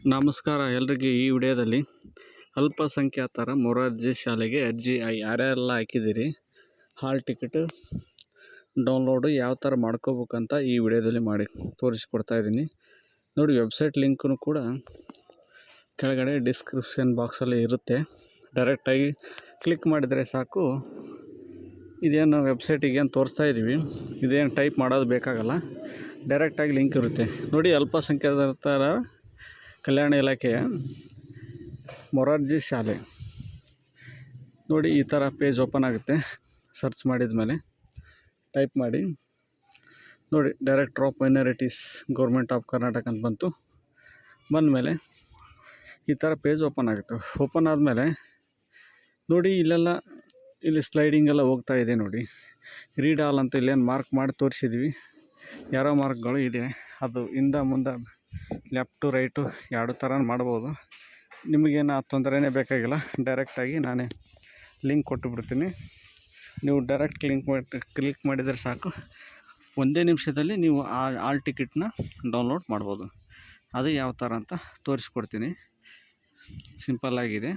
ನಮಸ್ಕಾರ ಎಲ್ರಿಗೂ. ಈ ವಿಡಿಯೋದಲ್ಲಿ ಅಲ್ಪಸಂಖ್ಯಾತರ ಮೊರಾರ್ಜಿ ಶಾಲೆಗೆ ಅರ್ಜಿ ಯಾರ್ಯಾರೆಲ್ಲ ಹಾಕಿದ್ದೀರಿ, ಹಾಲ್ ಟಿಕೆಟ್ ಡೌನ್ಲೋಡು ಯಾವ ಥರ ಮಾಡ್ಕೋಬೇಕಂತ ಈ ವಿಡಿಯೋದಲ್ಲಿ ತೋರಿಸ್ಕೊಡ್ತಾ ಇದ್ದೀನಿ ನೋಡಿ. ವೆಬ್ಸೈಟ್ ಲಿಂಕನ್ನು ಕೂಡ ಕೆಳಗಡೆ ಡಿಸ್ಕ್ರಿಪ್ಷನ್ ಬಾಕ್ಸಲ್ಲಿ ಇರುತ್ತೆ. ಡೈರೆಕ್ಟಾಗಿ ಕ್ಲಿಕ್ ಮಾಡಿದರೆ ಸಾಕು. ಇದೇನು ವೆಬ್ಸೈಟಿಗೆ ಏನು ತೋರಿಸ್ತಾ ಇದ್ದೀವಿ, ಇದೇನು ಟೈಪ್ ಮಾಡೋದು ಬೇಕಾಗಲ್ಲ, ಡೈರೆಕ್ಟಾಗಿ ಲಿಂಕ್ ಇರುತ್ತೆ ನೋಡಿ. ಅಲ್ಪಸಂಖ್ಯಾತರ ಕಲ್ಯಾಣ ಇಲಾಖೆಯ ಮೊರಾರ್ಜಿ ಶಾಲೆ ನೋಡಿ. ಈ ಥರ ಪೇಜ್ ಓಪನ್ ಆಗುತ್ತೆ. ಸರ್ಚ್ ಮಾಡಿದ ಮೇಲೆ ಟೈಪ್ ಮಾಡಿ ನೋಡಿ. Director of minorities government of Karnataka ಅಂತ ಬಂದಮೇಲೆ ಈ ಥರ ಪೇಜ್ ಓಪನ್ ಆಗುತ್ತೆ. ಓಪನ್ ಆದಮೇಲೆ ನೋಡಿ, ಇಲ್ಲಿ ಸ್ಲೈಡಿಂಗ್ ಎಲ್ಲ ಹೋಗ್ತಾ ಇದೆ ನೋಡಿ. ರೀಡ್ ಆಲ್ ಅಂತ ಇಲ್ಲೇನು ಮಾರ್ಕ್ ಮಾಡಿ ತೋರಿಸಿದ್ವಿ, ಯಾರೋ ಮಾರ್ಕ್ಗಳು ಇದೆ. ಅದು ಇಂದ ಮುಂದೆ ಲೆಫ್ಟ್ ಟು ರೈಟು ಎರಡು ಥರ ಮಾಡ್ಬೋದು. ನಿಮಗೇನು ಆ ತೊಂದರೆನೇ ಬೇಕಾಗಿಲ್ಲ. ಡೈರೆಕ್ಟಾಗಿ ನಾನೇ ಲಿಂಕ್ ಕೊಟ್ಟುಬಿಡ್ತೀನಿ. ನೀವು ಡೈರೆಕ್ಟ್ ಕ್ಲಿಕ್ ಮಾಡಿದರೆ ಸಾಕು, ಒಂದೇ ನಿಮಿಷದಲ್ಲಿ ನೀವು ಆಲ್ ಟಿಕೆಟ್ನ ಡೌನ್ಲೋಡ್ ಮಾಡ್ಬೋದು. ಅದು ಯಾವ ಥರ ಅಂತ ತೋರಿಸ್ಕೊಡ್ತೀನಿ. ಸಿಂಪಲ್ಲಾಗಿದೆ.